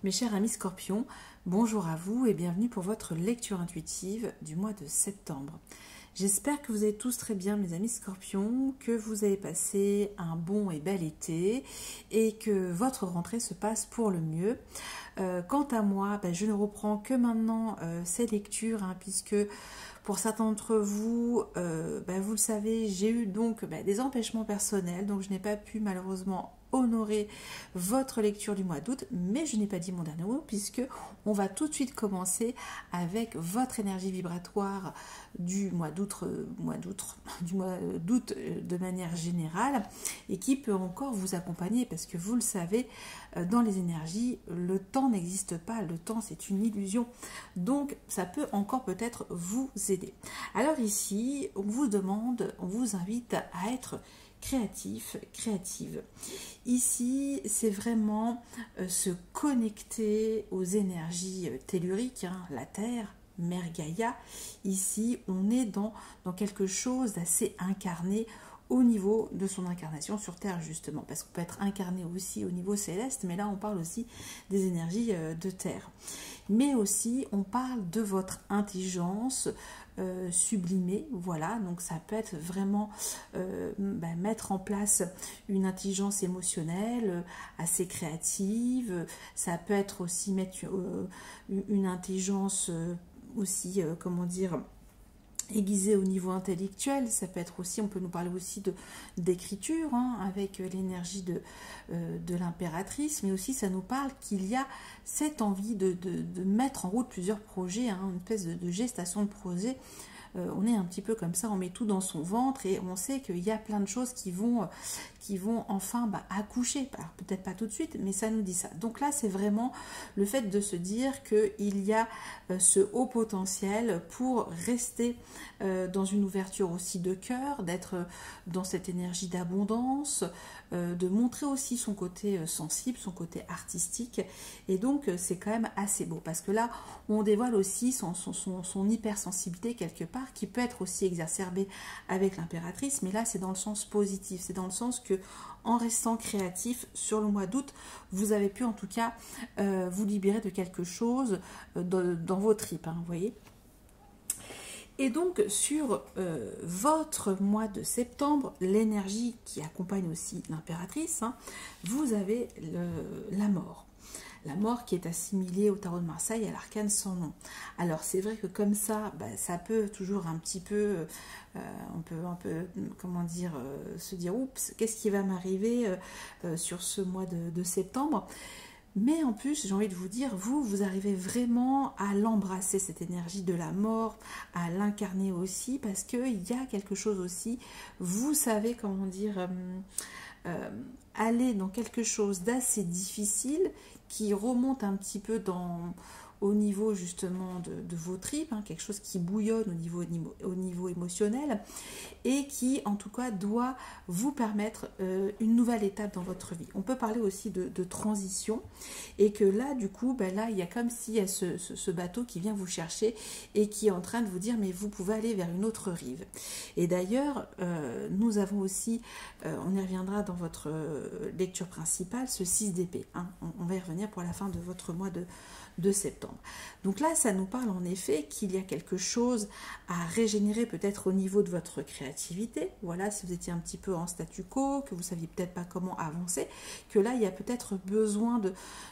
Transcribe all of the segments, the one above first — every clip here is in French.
Mes chers amis scorpions, bonjour à vous et bienvenue pour votre lecture intuitive du mois de septembre. J'espère que vous allez tous très bien mes amis scorpions, que vous avez passé un bon et bel été et que votre rentrée se passe pour le mieux. Quant à moi, je ne reprends que maintenant ces lectures puisque pour certains d'entre vous, vous le savez, j'ai eu donc des empêchements personnels, donc je n'ai pas pu malheureusement honorer votre lecture du mois d'août, mais je n'ai pas dit mon dernier mot puisque on va tout de suite commencer avec votre énergie vibratoire du mois d'août de manière générale et qui peut encore vous accompagner parce que vous le savez, dans les énergies, le temps n'existe pas, le temps c'est une illusion, donc ça peut encore peut-être vous aider. Alors ici, on vous invite à être créatif, créative. Ici, c'est vraiment se connecter aux énergies telluriques, la Terre, Mère Gaïa. Ici, on est dans quelque chose d'assez incarné au niveau de son incarnation sur Terre, justement, parce qu'on peut être incarné aussi au niveau céleste, mais là, on parle aussi des énergies de Terre. Mais aussi, on parle de votre intelligence sublimée, voilà, donc ça peut être vraiment mettre en place une intelligence émotionnelle assez créative, ça peut être aussi mettre une intelligence aussi, aiguisé au niveau intellectuel, ça peut être aussi, on peut nous parler aussi d'écriture, avec l'énergie de l'impératrice, mais aussi ça nous parle qu'il y a cette envie de mettre en route plusieurs projets, une espèce de gestation de projet. On est un petit peu comme ça, on met tout dans son ventre et on sait qu'il y a plein de choses qui vont enfin accoucher. Peut-être pas tout de suite, mais ça nous dit ça. Donc là, c'est vraiment le fait de se dire qu'il y a ce haut potentiel pour rester dans une ouverture aussi de cœur, d'être dans cette énergie d'abondance, de montrer aussi son côté sensible, son côté artistique. Et donc, c'est quand même assez beau parce que là, on dévoile aussi son hypersensibilité quelque part, qui peut être aussi exacerbée avec l'impératrice, mais là, c'est dans le sens positif. C'est dans le sens que en restant créatif sur le mois d'août, vous avez pu en tout cas vous libérer de quelque chose dans vos tripes, vous voyez. Et donc sur votre mois de septembre, l'énergie qui accompagne aussi l'impératrice, vous avez la mort. La mort qui est assimilée au tarot de Marseille à l'arcane sans nom. Alors c'est vrai que comme ça, ça peut toujours un petit peu, on peut un peu, se dire, oups, qu'est-ce qui va m'arriver sur ce mois de septembre. Mais en plus, j'ai envie de vous dire, vous arrivez vraiment à l'embrasser, cette énergie de la mort, à l'incarner aussi, parce qu'il y a quelque chose aussi, vous savez, aller dans quelque chose d'assez difficile, qui remonte un petit peu au niveau justement de vos tripes, quelque chose qui bouillonne au niveau émotionnel et qui en tout cas doit vous permettre une nouvelle étape dans votre vie. On peut parler aussi de transition et que là du coup, là il y a comme s'il y a ce bateau qui vient vous chercher et qui est en train de vous dire mais vous pouvez aller vers une autre rive. Et d'ailleurs, nous avons aussi, on y reviendra dans votre lecture principale, ce 6 d'épée. On va y revenir pour la fin de votre mois de septembre. Donc là, ça nous parle en effet qu'il y a quelque chose à régénérer peut-être au niveau de votre créativité. Voilà, si vous étiez un petit peu en statu quo, que vous ne saviez peut-être pas comment avancer, que là, il y a peut-être besoin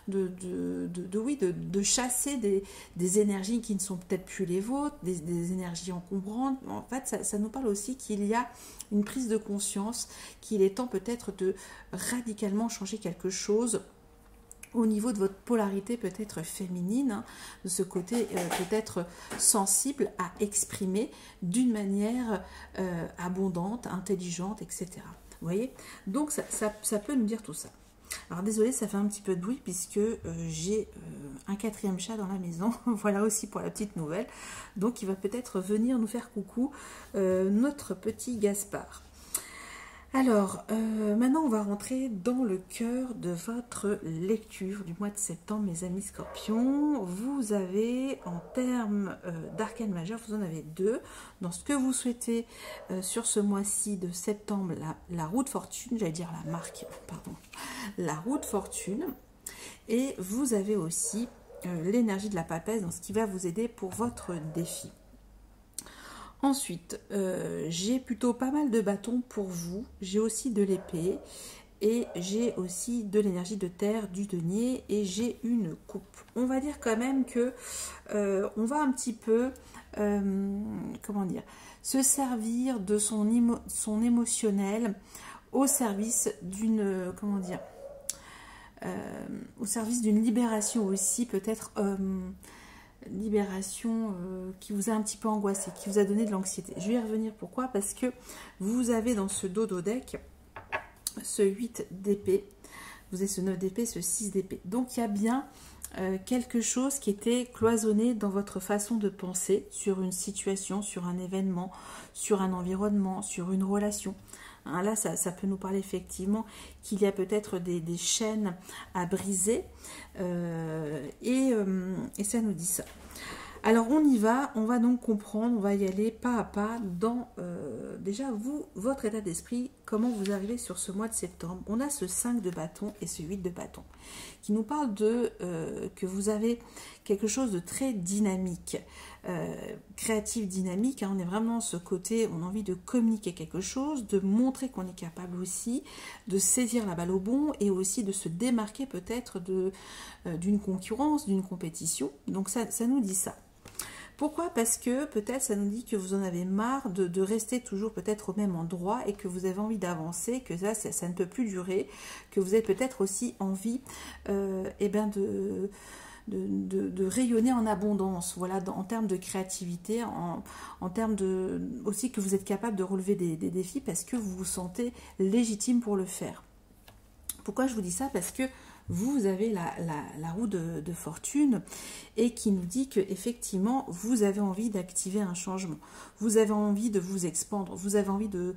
de chasser des énergies qui ne sont peut-être plus les vôtres, des énergies encombrantes. En fait, ça nous parle aussi qu'il y a une prise de conscience, qu'il est temps peut-être de radicalement changer quelque chose au niveau de votre polarité peut-être féminine, de ce côté peut-être sensible à exprimer d'une manière abondante, intelligente, etc. Vous voyez? Donc ça peut nous dire tout ça. Alors désolé, ça fait un petit peu de bruit puisque j'ai un 4e chat dans la maison, voilà aussi pour la petite nouvelle. Donc il va peut-être venir nous faire coucou, notre petit Gaspard. Alors, maintenant on va rentrer dans le cœur de votre lecture du mois de septembre, mes amis scorpions. Vous avez, en termes d'arcane majeur, vous en avez 2. Dans ce que vous souhaitez sur ce mois-ci de septembre, la roue de fortune, j'allais dire la marque, pardon, la roue de fortune. Et vous avez aussi l'énergie de la papesse, donc ce qui va vous aider pour votre défi. Ensuite, j'ai plutôt pas mal de bâtons pour vous. J'ai aussi de l'épée et j'ai aussi de l'énergie de terre, du denier et j'ai une coupe. On va dire quand même que on va un petit peu, comment dire, se servir de son émotionnel au service d'une, comment dire, au service d'une libération aussi, peut-être libération qui vous a un petit peu angoissé, qui vous a donné de l'anxiété. Je vais y revenir pourquoi, parce que vous avez dans ce dodo deck ce 8 d'épée, vous avez ce 9 d'épée, ce 6 d'épée. Donc il y a bien quelque chose qui était cloisonné dans votre façon de penser sur une situation, sur un événement, sur un environnement, sur une relation. Hein, là, ça peut nous parler effectivement qu'il y a peut-être des chaînes à briser et ça nous dit ça. Alors on y va, on va donc comprendre, on va y aller pas à pas dans déjà vous, votre état d'esprit, comment vous arrivez sur ce mois de septembre. On a ce 5 de bâton et ce 8 de bâton qui nous parle de que vous avez quelque chose de très dynamique, créatif, dynamique. Hein, on est vraiment ce côté, on a envie de communiquer quelque chose, de montrer qu'on est capable aussi, de saisir la balle au bon et aussi de se démarquer peut-être d'une concurrence, d'une compétition. Donc ça nous dit ça. Pourquoi? Parce que peut-être ça nous dit que vous en avez marre de rester toujours peut-être au même endroit et que vous avez envie d'avancer, que ça ne peut plus durer, que vous avez peut-être aussi envie eh ben de rayonner en abondance, voilà, en termes de créativité, en termes de aussi que vous êtes capable de relever des défis parce que vous vous sentez légitime pour le faire. Pourquoi je vous dis ça? Parce que vous avez la roue de fortune et qui nous dit que effectivement vous avez envie d'activer un changement, vous avez envie de vous expandre, vous avez envie de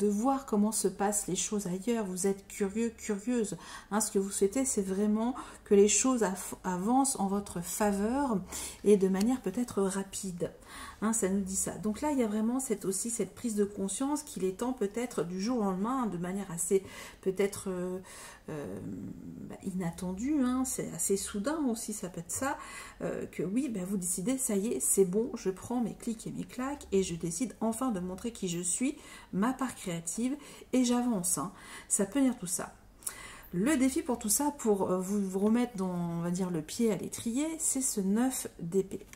voir comment se passent les choses ailleurs, vous êtes curieux, curieuse. Hein, ce que vous souhaitez, c'est vraiment que les choses avancent en votre faveur et de manière peut-être rapide. Hein, ça nous dit ça. Donc là, il y a vraiment aussi cette prise de conscience qu'il est temps peut-être du jour au lendemain, de manière assez peut-être inattendue, hein, c'est assez soudain aussi, ça peut être ça, que oui, vous décidez, ça y est, c'est bon, je prends mes clics et mes claques et je décide enfin de montrer qui je suis, ma part créative et j'avance. Hein. Ça peut dire tout ça. Le défi pour tout ça, pour vous remettre dans, on va dire, le pied à l'étrier, c'est ce 9 d'épée.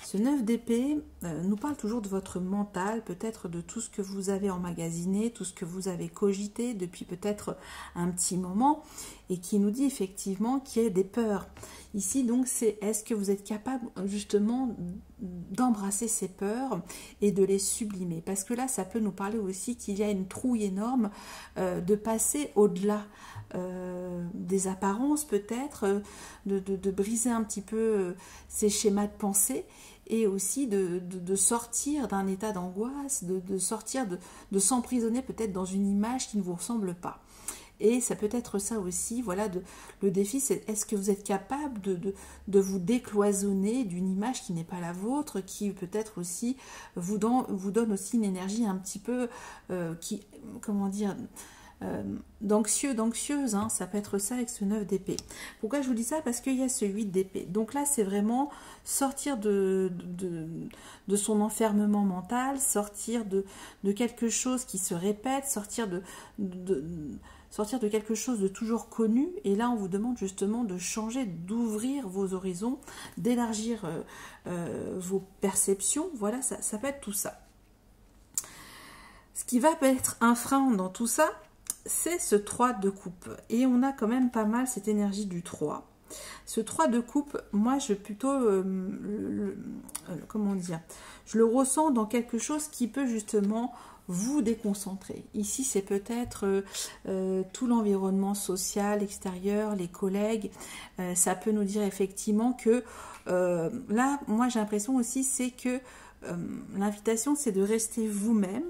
Ce 9 d'épée nous parle toujours de votre mental, peut-être de tout ce que vous avez emmagasiné, tout ce que vous avez cogité depuis peut-être un petit moment, et qui nous dit effectivement qu'il y a des peurs. Ici, donc, c'est est-ce que vous êtes capable justement d'embrasser ces peurs et de les sublimer? Parce que là, ça peut nous parler aussi qu'il y a une trouille énorme de passer au-delà des apparences peut-être, de briser un petit peu ces schémas de pensée et aussi de sortir d'un état d'angoisse, de sortir, de s'emprisonner peut-être dans une image qui ne vous ressemble pas. Et ça peut être ça aussi, voilà, le défi, c'est est-ce que vous êtes capable de vous décloisonner d'une image qui n'est pas la vôtre, qui peut-être aussi vous donne aussi une énergie un petit peu, comment dire, d'anxieuse, hein, ça peut être ça avec ce 9 d'épée. Pourquoi je vous dis ça? Parce qu'il y a ce 8 d'épée. Donc là, c'est vraiment sortir de son enfermement mental, sortir de quelque chose qui se répète, sortir de quelque chose de toujours connu. Et là, on vous demande justement de changer, d'ouvrir vos horizons, d'élargir vos perceptions. Voilà, ça peut être tout ça. Ce qui va être un frein dans tout ça, c'est ce 3 de coupe. Et on a quand même pas mal cette énergie du 3. Ce 3 de coupe, moi, je plutôt, comment dire, je le ressens dans quelque chose qui peut justement vous déconcentrer. Ici, c'est peut-être tout l'environnement social, extérieur, les collègues. Ça peut nous dire effectivement que, là, moi, j'ai l'impression aussi, c'est que l'invitation, c'est de rester vous-même,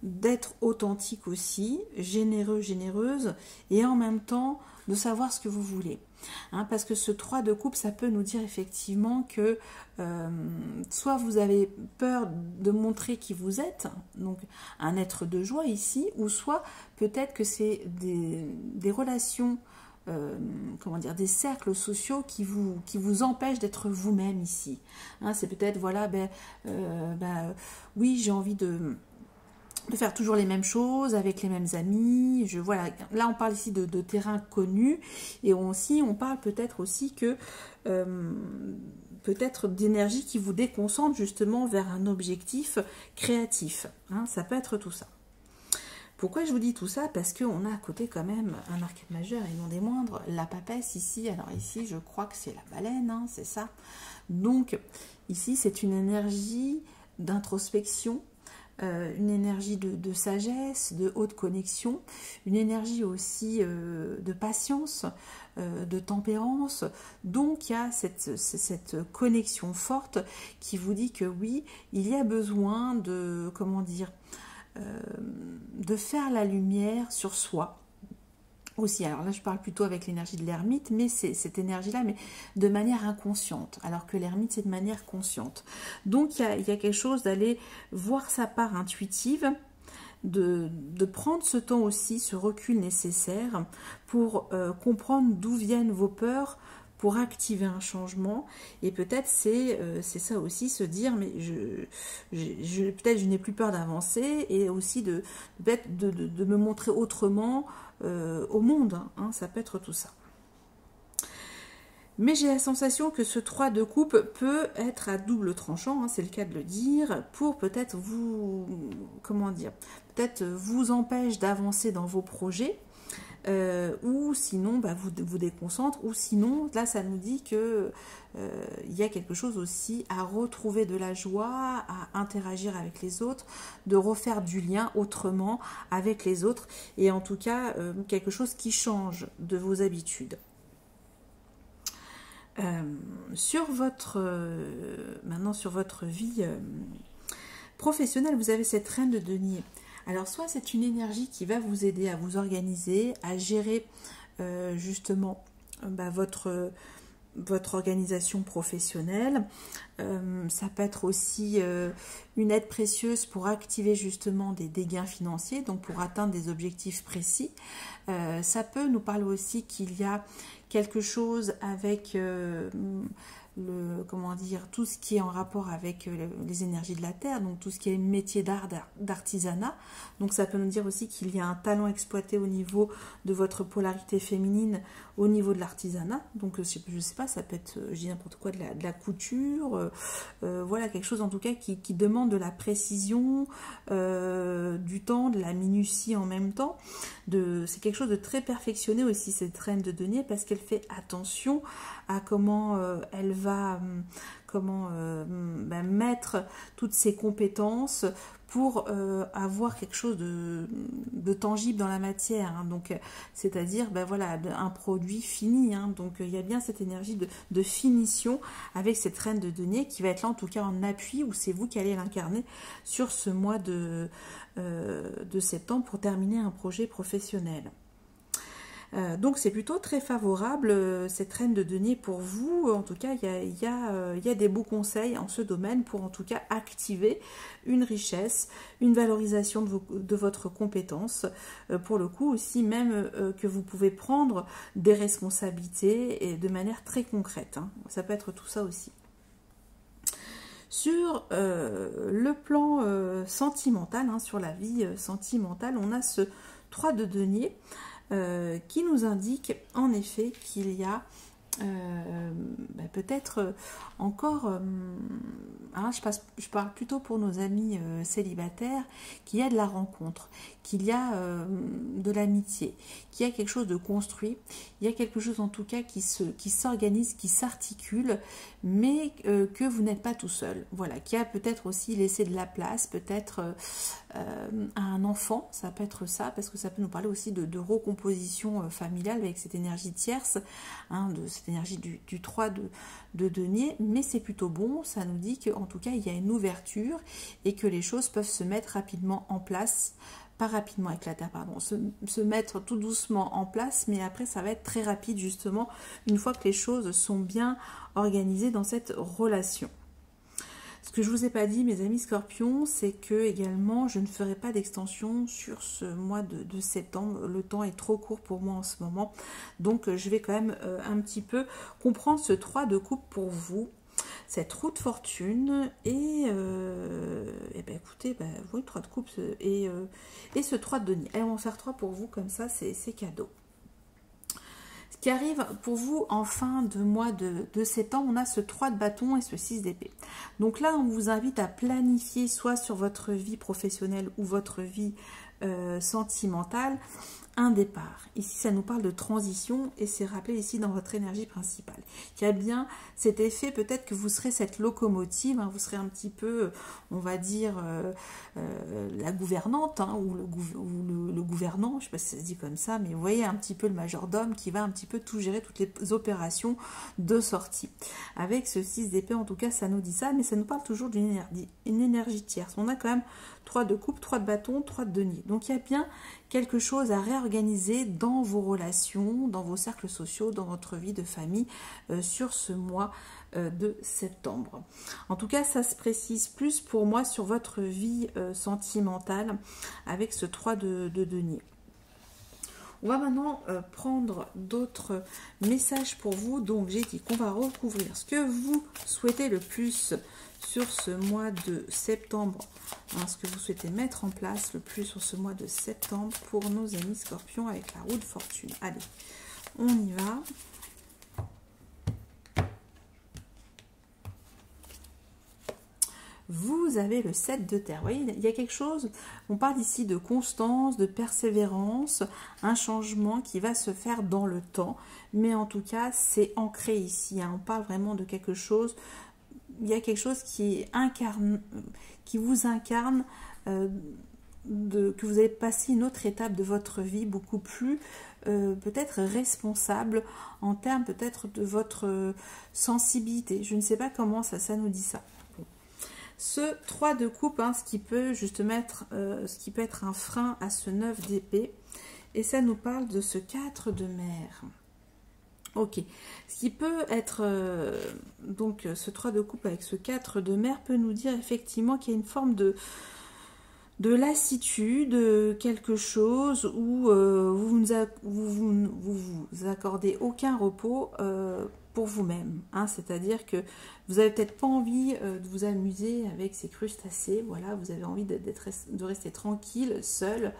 d'être authentique aussi, généreux, généreuse, et en même temps de savoir ce que vous voulez. Hein, parce que ce 3 de coupe, ça peut nous dire effectivement que soit vous avez peur de montrer qui vous êtes, donc un être de joie ici, ou soit peut-être que c'est des relations comment dire, des cercles sociaux qui vous empêchent d'être vous-même ici. Hein, c'est peut-être, voilà, oui, j'ai envie de faire toujours les mêmes choses avec les mêmes amis. Voilà, là on parle ici de terrain connu, et on parle peut-être aussi que peut-être d'énergie qui vous déconcentre justement vers un objectif créatif. Hein, ça peut être tout ça. Pourquoi je vous dis tout ça? Parce qu'on a à côté quand même un arcane majeur et non des moindres, la papesse ici. Alors ici, je crois que c'est la baleine, hein, c'est ça. Donc ici, c'est une énergie d'introspection, une énergie de sagesse, de haute connexion, une énergie aussi de patience, de tempérance. Donc il y a cette connexion forte qui vous dit que oui, il y a besoin de, comment dire, de faire la lumière sur soi. Aussi, alors là je parle plutôt avec l'énergie de l'ermite, mais c'est cette énergie-là, mais de manière inconsciente, alors que l'ermite c'est de manière consciente. Donc il y a quelque chose d'aller voir sa part intuitive, de prendre ce temps aussi, ce recul nécessaire pour comprendre d'où viennent vos peurs, pour activer un changement. Et peut-être c'est ça aussi, se dire mais peut-être je n'ai plus peur d'avancer, et aussi de me montrer autrement au monde, hein, ça peut être tout ça. Mais j'ai la sensation que ce 3 de coupe peut être à double tranchant, hein, c'est le cas de le dire, pour peut-être vous, comment dire, peut-être vous empêche d'avancer dans vos projets, ou sinon vous déconcentre, ou sinon là ça nous dit que il y a quelque chose aussi à retrouver de la joie, à interagir avec les autres, de refaire du lien autrement avec les autres, et en tout cas quelque chose qui change de vos habitudes. Maintenant sur votre vie professionnelle, vous avez cette reine de denier. Alors soit c'est une énergie qui va vous aider à vous organiser, à gérer justement votre organisation professionnelle. Ça peut être aussi une aide précieuse pour activer justement des gains financiers, donc pour atteindre des objectifs précis. Ça peut nous parler aussi qu'il y a quelque chose avec comment dire, tout ce qui est en rapport avec les énergies de la terre, donc tout ce qui est métier d'art, d'artisanat. Donc ça peut nous dire aussi qu'il y a un talent exploité au niveau de votre polarité féminine, au niveau de l'artisanat. Donc je sais pas, ça peut être, je dis n'importe quoi, de la couture, voilà, quelque chose en tout cas qui demande de la précision, du temps, de la minutie en même temps. C'est quelque chose de très perfectionné aussi, cette reine de denier, parce qu'elle fait attention à comment elle va mettre toutes ses compétences pour avoir quelque chose de tangible dans la matière, hein. Donc c'est-à-dire voilà, un produit fini, hein. Donc il y a bien cette énergie de finition avec cette reine de denier qui va être là en tout cas en appui, où c'est vous qui allez l'incarner sur ce mois de septembre pour terminer un projet professionnel. Donc c'est plutôt très favorable cette reine de denier pour vous. En tout cas, il y a des beaux conseils en ce domaine pour en tout cas activer une richesse, une valorisation de votre compétence. Pour le coup aussi, même que vous pouvez prendre des responsabilités et de manière très concrète, hein. Ça peut être tout ça aussi. Sur le plan sentimental, hein, sur la vie sentimentale, on a ce 3 de denier qui nous indique en effet qu'il y a peut-être encore, hein, je parle plutôt pour nos amis célibataires, qu'il y a de la rencontre, qu'il y a de l'amitié, qu'il y a quelque chose de construit, il y a quelque chose en tout cas qui s'organise, qui s'articule, mais que vous n'êtes pas tout seul. Voilà, qui a peut-être aussi laissé de la place, peut-être à un enfant, ça peut être ça, parce que ça peut nous parler aussi de recomposition familiale avec cette énergie tierce, hein, de cette énergie du 3 de denier, mais c'est plutôt bon, ça nous dit qu'en tout cas il y a une ouverture et que les choses peuvent se mettre rapidement en place, pas rapidement avec la terre, pardon, se mettre tout doucement en place, mais après ça va être très rapide justement, une fois que les choses sont bien organisées dans cette relation. Ce que je vous ai pas dit, mes amis Scorpions, c'est que également, je ne ferai pas d'extension sur ce mois de septembre. Le temps est trop court pour moi en ce moment. Donc, je vais quand même un petit peu comprendre ce 3 de coupe pour vous. Cette roue de fortune et ben écoutez, ben, oui, 3 de coupe et ce 3 de denier. Allez, on va faire 3 pour vous, comme ça, c'est cadeau. Ce qui arrive pour vous en fin de mois de septembre, on a ce 3 de bâton et ce 6 d'épée. Donc là, on vous invite à planifier soit sur votre vie professionnelle ou votre vie sentimentale, un départ. Ici, ça nous parle de transition et c'est rappelé ici dans votre énergie principale. Il y a bien cet effet, peut-être que vous serez cette locomotive, hein, vous serez un petit peu, on va dire, la gouvernante hein, ou le gouvernant, je ne sais pas si ça se dit comme ça, mais vous voyez un petit peu le majordome qui va un petit peu tout gérer, toutes les opérations de sortie. Avec ce 6 d'épée, en tout cas, ça nous dit ça, mais ça nous parle toujours d'une énergie tierce. On a quand même 3 de coupe, 3 de bâton, 3 de denier. Donc il y a bien quelque chose à réorganiser dans vos relations, dans vos cercles sociaux, dans votre vie de famille sur ce mois de septembre. En tout cas, ça se précise plus pour moi sur votre vie sentimentale avec ce 3 de denier. On va maintenant prendre d'autres messages pour vous. Donc, j'ai dit qu'on va recouvrir ce que vous souhaitez le plus sur ce mois de septembre. Hein, ce que vous souhaitez mettre en place le plus sur ce mois de septembre pour nos amis Scorpions avec la roue de fortune. Allez, on y va. Vous avez le 7 de terre. Vous voyez, il y a quelque chose, on parle ici de constance, de persévérance, un changement qui va se faire dans le temps. Mais en tout cas, c'est ancré ici. Hein. On parle vraiment de quelque chose, il y a quelque chose qui vous incarne, que vous avez passé une autre étape de votre vie, beaucoup plus peut-être responsable en termes peut-être de votre sensibilité. Je ne sais pas comment ça nous dit ça. Ce 3 de coupe, hein, ce qui peut être un frein à ce 9 d'épée. Et ça nous parle de ce 4 de mer. Ok. Ce qui peut être, donc ce 3 de coupe avec ce 4 de mer peut nous dire effectivement qu'il y a une forme de lassitude, quelque chose où vous accordez aucun repos pour vous-même. Hein, c'est-à-dire que vous n'avez peut-être pas envie de vous amuser avec ces crustacés. Voilà, vous avez envie de rester tranquille, seul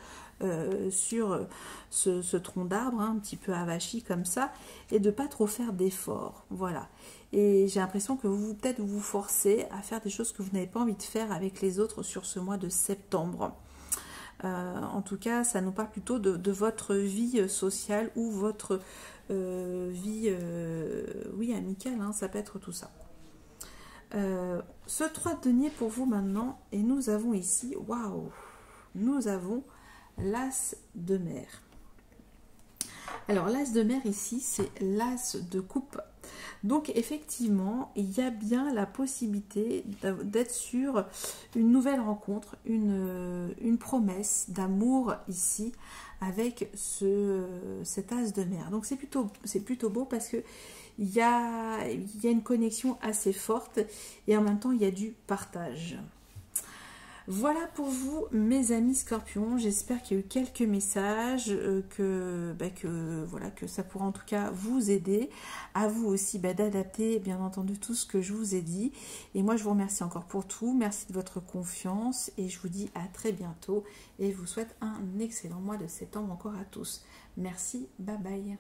sur ce tronc d'arbre, hein, un petit peu avachi comme ça, et de pas trop faire d'efforts. Voilà. Et j'ai l'impression que peut-être vous forcez à faire des choses que vous n'avez pas envie de faire avec les autres sur ce mois de septembre. En tout cas, ça nous parle plutôt de votre vie sociale ou votre vie oui, amicale, hein, ça peut être tout ça. Ce 3 de denier pour vous maintenant, et nous avons ici, waouh, nous avons l'as de mer. Alors l'as de mer ici, c'est l'as de coupe. Donc effectivement, il y a bien la possibilité d'être sur une nouvelle rencontre, une promesse d'amour ici avec cet as de mer. Donc c'est plutôt beau parce que il y a une connexion assez forte et en même temps il y a du partage. Voilà pour vous, mes amis Scorpions. J'espère qu'il y a eu quelques messages, que ça pourra en tout cas vous aider. À vous aussi d'adapter, bien entendu, tout ce que je vous ai dit. Et moi, je vous remercie encore pour tout. Merci de votre confiance. Et je vous dis à très bientôt. Et je vous souhaite un excellent mois de septembre encore à tous. Merci, bye bye.